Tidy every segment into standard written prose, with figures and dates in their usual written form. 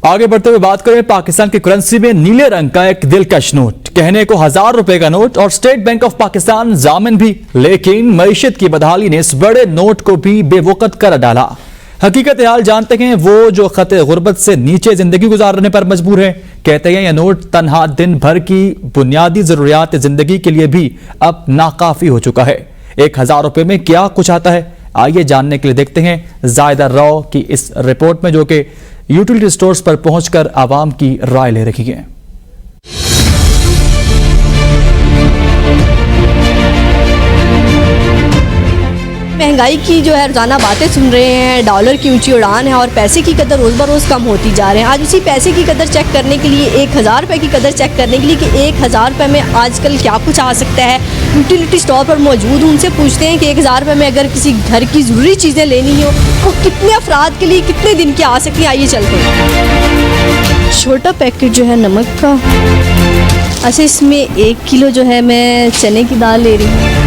आगे बढ़ते हुए बात करें पाकिस्तान की करेंसी में नीले रंग का एक दिलकश नोट, कहने को 1000 रुपए का नोट और स्टेट बैंक ऑफ पाकिस्तान जामिन भी, लेकिन मईशत की बदहाली ने इस बड़े नोट को भी बेवकूफ कर डाला। हकीकत हाल जानते हैं वो जो खते गुर्बत से नीचे जिंदगी गुजारने पर मजबूर है। कहते हैं यह नोट तनहा दिन भर की बुनियादी जरूरियात जिंदगी के लिए भी अब नाकाफी हो चुका है। 1000 रुपए में क्या कुछ आता है, आइए जानने के लिए देखते हैं जायदा राव की इस रिपोर्ट में, जो कि यूटिलिटी स्टोर्स पर पहुंचकर आवाम की राय ले रही है। महंगाई की जो है रोजाना बातें सुन रहे हैं, डॉलर की ऊंची उड़ान है और पैसे की कदर रोज़ बरोज़ कम होती जा रहे हैं। आज उसी पैसे की कदर चेक करने के लिए, 1000 रुपये की कदर चेक करने के लिए कि 1000 रुपये में आजकल क्या कुछ आ सकता है, यूटिलिटी स्टोर पर मौजूद उनसे पूछते हैं कि 1000 रुपये में अगर किसी घर की ज़रूरी चीज़ें लेनी हो तो कितने अफराद के लिए कितने दिन की आ सकती हैं। आइए चलते हैं। छोटा पैकेट जो है नमक का, अच्छा इसमें 1 किलो जो है मैं चने की दाल ले रही हूँ।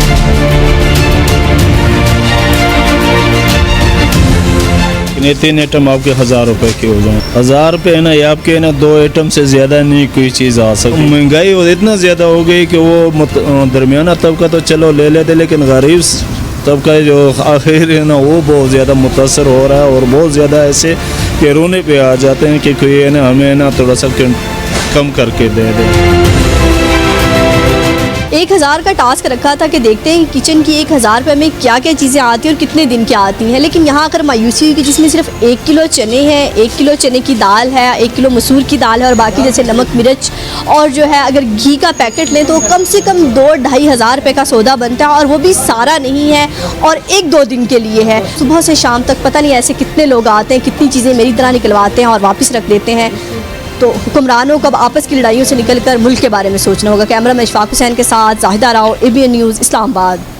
ये 3 आइटम आपके 1000 रुपए के हो जाए। 1000 रुपए है ना, ये आपके है ना 2 आइटम से ज्यादा नहीं कोई चीज आ सकती। महंगाई और इतना ज्यादा हो गई कि वो दरमियाना तबका तो चलो ले लेते, लेकिन गरीब तबका जो आखिर है ना वो बहुत ज्यादा मुतासर हो रहा है और बहुत ज्यादा ऐसे कि रोने पे आ जाते हैं कि कोई है ना हमें ना थोड़ा सा कम करके दे दे। 1000 का टास्क रखा था कि देखते हैं किचन की 1000 रुपये में क्या क्या चीज़ें आती हैं और कितने दिन की आती हैं, लेकिन यहाँ आकर मायूसी हुई कि जिसमें सिर्फ 1 किलो चने हैं, 1 किलो चने की दाल है, 1 किलो मसूर की दाल है और बाकी जैसे नमक मिर्च और जो है अगर घी का पैकेट लें तो कम से कम 2-2.5 हज़ार रुपये का सौदा बनता है और वो भी सारा नहीं है और 1-2 दिन के लिए है। सुबह से शाम तक पता नहीं ऐसे कितने लोग आते हैं, कितनी चीज़ें मेरी तरह निकलवाते हैं और वापस रख देते हैं। तो हुक्मरानों को अब आपस की लड़ाइयों से निकलकर मुल्क के बारे में सोचना होगा। कैमरा मैन इशफाक हुसैन के साथ जाहिदा राव, ABN न्यूज़, इस्लामाबाद।